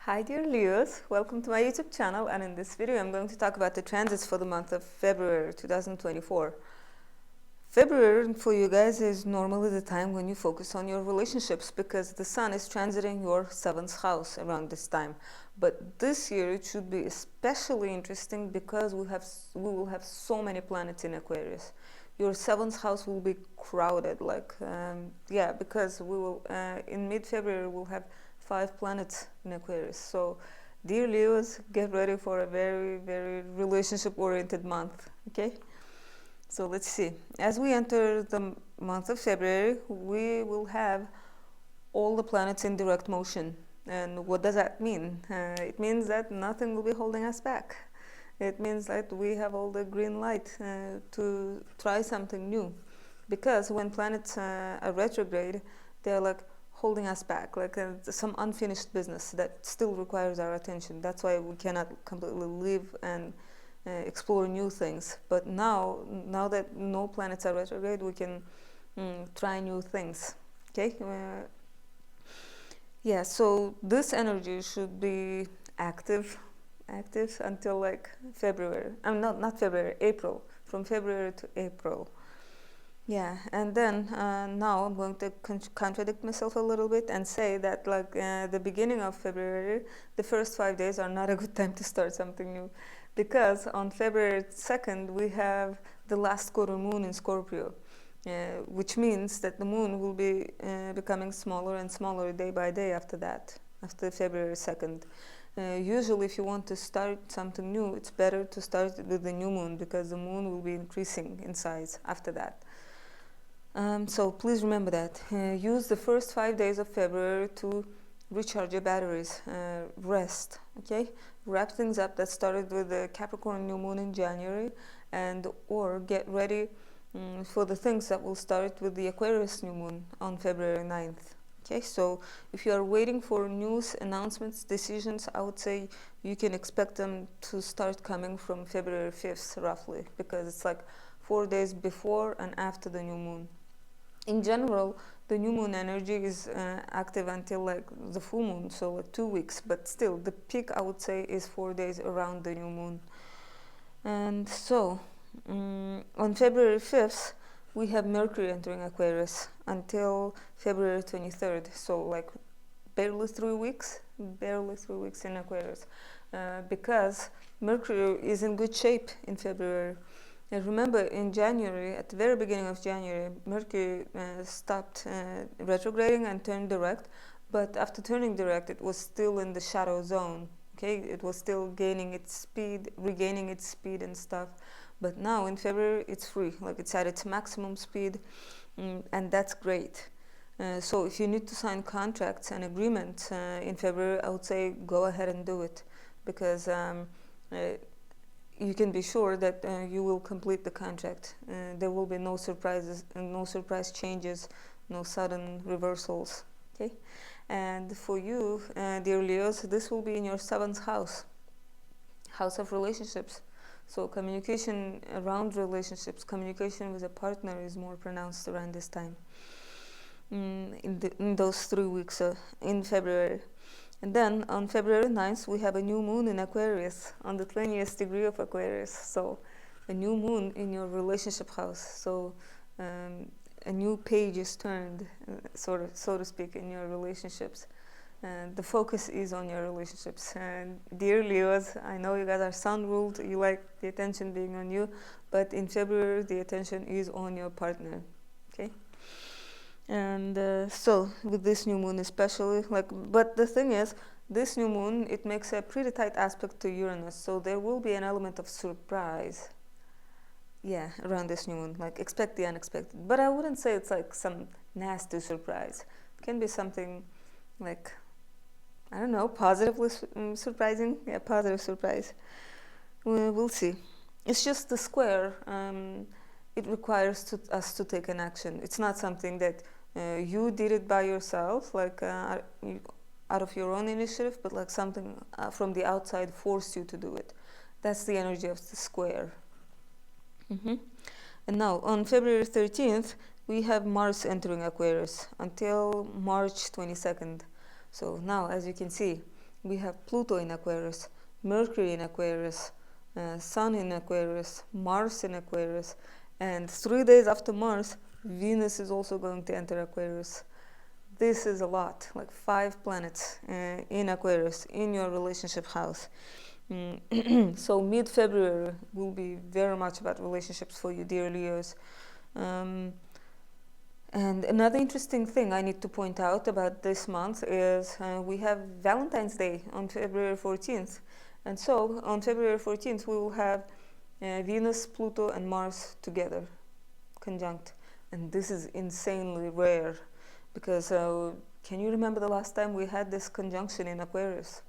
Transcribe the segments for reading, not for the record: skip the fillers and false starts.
Hi dear Leos, welcome to my YouTube channel, and in this video I'm going to talk about the transits for the month of February 2024. February for you guys is normally the time when you focus on your relationships because the sun is transiting your 7th house around this time. But this year it should be especially interesting because we will have so many planets in Aquarius. Your 7th house will be crowded, because we will in mid-February we'll have 5 planets in Aquarius. So dear Leos, get ready for a very, very relationship oriented month. Okay, so let's see. As we enter the month of February, we will have all the planets in direct motion. And what does that mean? It means that nothing will be holding us back. It means that we have all the green light to try something new. Because when planets are retrograde, they're like holding us back, like some unfinished business that still requires our attention. That's why we cannot completely live and explore new things. But now that no planets are retrograde, we can try new things. Okay. So this energy should be active until like February. I'm not February, April. From February to April. Yeah, and then now I'm going to contradict myself a little bit and say that the beginning of February, the first 5 days are not a good time to start something new, because on February 2nd we have the last quarter moon in Scorpio, which means that the moon will be becoming smaller and smaller day by day after that, after February 2nd. Usually if you want to start something new, it's better to start with the new moon because the moon will be increasing in size after that. So please remember that. Use the first 5 days of February to recharge your batteries, rest, okay? Wrap things up that started with the Capricorn new moon in January, or get ready for the things that will start with the Aquarius new moon on February 9th. Okay, so if you are waiting for news, announcements, decisions, I would say you can expect them to start coming from February 5th roughly, because it's like 4 days before and after the new moon. In general, the new moon energy is active until like the full moon, so 2 weeks, but still the peak I would say is 4 days around the new moon. And so on February 5th we have Mercury entering Aquarius until February 23rd, so like barely 3 weeks in Aquarius, because Mercury is in good shape in February. And remember, in January, at the very beginning of January, Mercury stopped retrograding and turned direct, but after turning direct it was still in the shadow zone. Okay, it was still regaining its speed and stuff. But now in February it's free, like it's at its maximum speed, and that's great. So if you need to sign contracts and agreements in February, I would say go ahead and do it, because you can be sure that you will complete the contract. There will be no surprises and no surprise changes, no sudden reversals. Okay, and for you, dear Leos, this will be in your 7th house of relationships. So communication around relationships, communication with a partner is more pronounced around this time, in those 3 weeks in February. And then on February 9th we have a new moon in Aquarius on the 20th degree of Aquarius. So a new moon in your relationship house. So a new page is turned, so to speak, in your relationships. And the focus is on your relationships. And dear Leos, I know you guys are sun ruled, you like the attention being on you, but in February the attention is on your partner. Okay. And so with this new moon especially, but the thing is, this new moon, it makes a pretty tight aspect to Uranus, so there will be an element of surprise around this new moon. Like, expect the unexpected, but I wouldn't say it's like some nasty surprise. It can be something like, I don't know, positively surprising. Positive surprise. We'll see. It's just the square. It requires us to take an action. It's not something that you did it by yourself, out of your own initiative, but like something from the outside forced you to do it. That's the energy of the square. And now on February 13th we have Mars entering Aquarius until March 22nd. So now, as you can see, we have Pluto in Aquarius, Mercury in Aquarius, Sun in Aquarius, Mars in Aquarius, and 3 days after Mars, Venus is also going to enter Aquarius. This is a lot, like 5 planets in Aquarius, in your relationship house. So mid-February will be very much about relationships for you, dear Leos. And another interesting thing I need to point out about this month is we have Valentine's Day on February 14th. And so on February 14th, we will have Venus, Pluto, and Mars together, conjunct. And this is insanely rare because can you remember the last time we had this conjunction in Aquarius?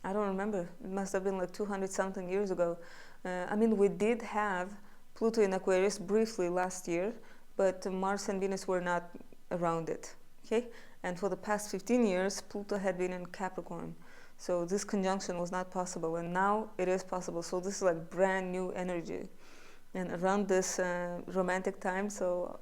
I don't remember. It must have been like 200 something years ago. I mean, we did have Pluto in Aquarius briefly last year, but Mars and Venus were not around it. Okay? And for the past 15 years, Pluto had been in Capricorn. So this conjunction was not possible, and now it is possible. So this is like brand new energy. And around this romantic time, so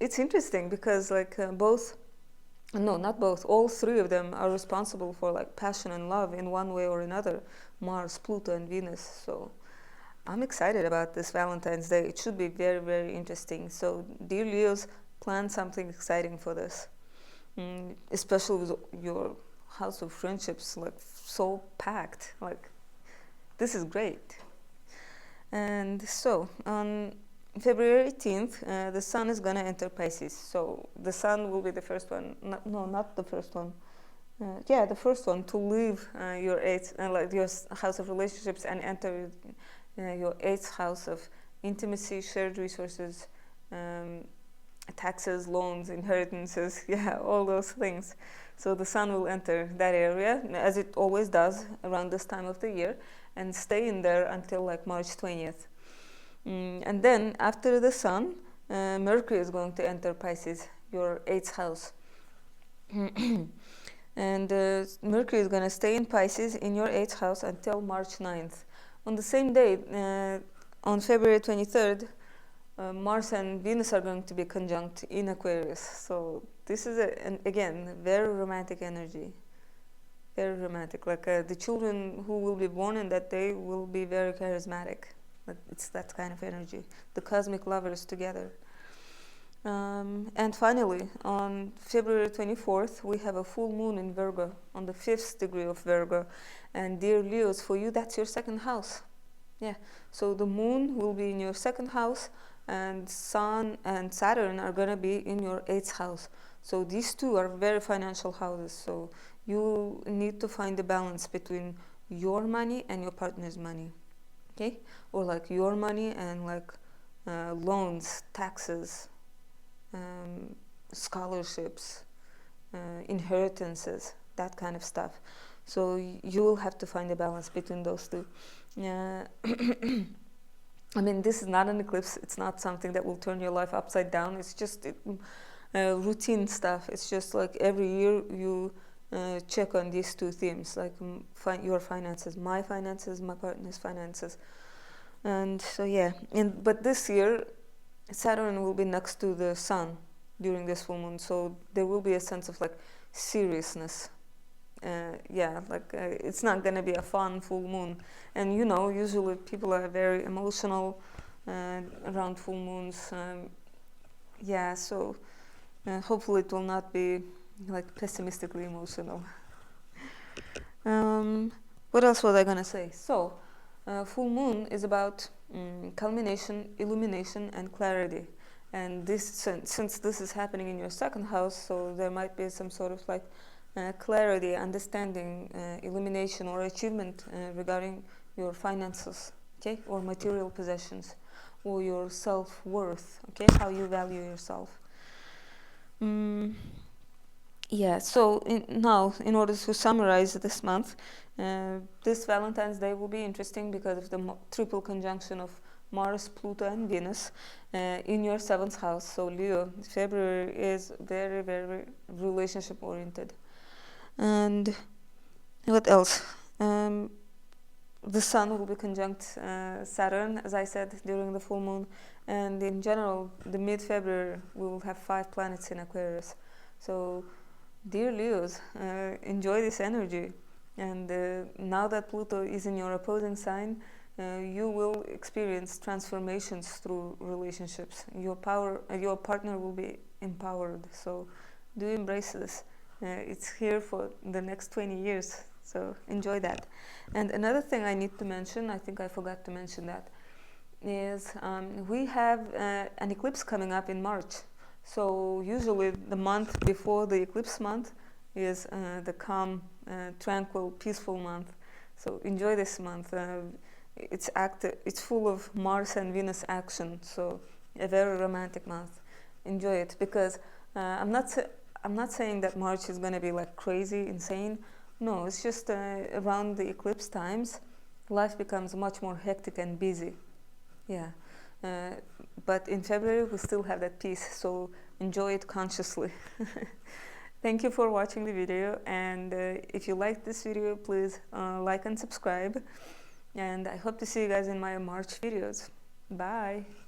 it's interesting because like not both, all 3 of them are responsible for like passion and love in one way or another, Mars, Pluto, and Venus. So I'm excited about this Valentine's Day. It should be very, very interesting. So dear Leos, plan something exciting for this, especially with your house of friendships, like so packed. Like, this is great. And so on February 18th, the Sun is going to enter Pisces. So the Sun will be the first one. Not the first one. The first one to leave your 8th, like your house of relationships, and enter your 8th house of intimacy, shared resources, taxes, loans, inheritances, all those things. So the Sun will enter that area, as it always does around this time of the year, and stay in there until like March 20th. And then after the Sun, Mercury is going to enter Pisces, your 8th house. And Mercury is going to stay in Pisces in your 8th house until March 9th. On the same day, on February 23rd, Mars and Venus are going to be conjunct in Aquarius. So this is, again, very romantic energy. Very romantic. Like the children who will be born in that day will be very charismatic. Like, it's that kind of energy. The cosmic lovers together. And finally, on February 24th, we have a full moon in Virgo, on the 5th degree of Virgo. And dear Leos, for you, that's your 2nd house. So the moon will be in your 2nd house, and Sun and Saturn are going to be in your 8th house. So these 2 are very financial houses. So you need to find the balance between your money and your partner's money. Okay? Or like your money and like loans, taxes, scholarships, inheritances, that kind of stuff. So you will have to find a balance between those 2. I mean, this is not an eclipse. It's not something that will turn your life upside down. It's just routine stuff. It's just like every year you check on these 2 themes, like your finances, my partner's finances. And so but this year Saturn will be next to the Sun during this full moon, so there will be a sense of like seriousness. It's not going to be a fun full moon. And usually people are very emotional around full moons. So hopefully it will not be like pessimistically emotional. What else was I going to say? So full moon is about culmination, illumination, and clarity. And this, since this is happening in your 2nd house, so there might be some sort of like clarity, understanding, illumination, or achievement regarding your finances, okay, or material possessions, or your self-worth, okay, how you value yourself. So now, in order to summarize this month, this Valentine's Day will be interesting because of the triple conjunction of Mars, Pluto, and Venus in your 7th house. So Leo, February is very, very relationship oriented. And what else? The Sun will be conjunct Saturn, as I said, during the full moon. And in general, the mid-February, we will have 5 planets in Aquarius. So, dear Leos, enjoy this energy. And now that Pluto is in your opposing sign, you will experience transformations through relationships. Your partner will be empowered. So do embrace this. It's here for the next 20 years. So enjoy that. And another thing I need to mention, I think I forgot to mention that, is we have an eclipse coming up in March. So usually the month before the eclipse month is the calm, tranquil, peaceful month. So enjoy this month. It's active. It's full of Mars and Venus action. So a very romantic month. Enjoy it, because I'm not saying that March is going to be like crazy, insane. No, it's just around the eclipse times, life becomes much more hectic and busy. Yeah, but in February we still have that peace, so enjoy it consciously. Thank you for watching the video, and if you liked this video, please like and subscribe, and I hope to see you guys in my March videos. Bye!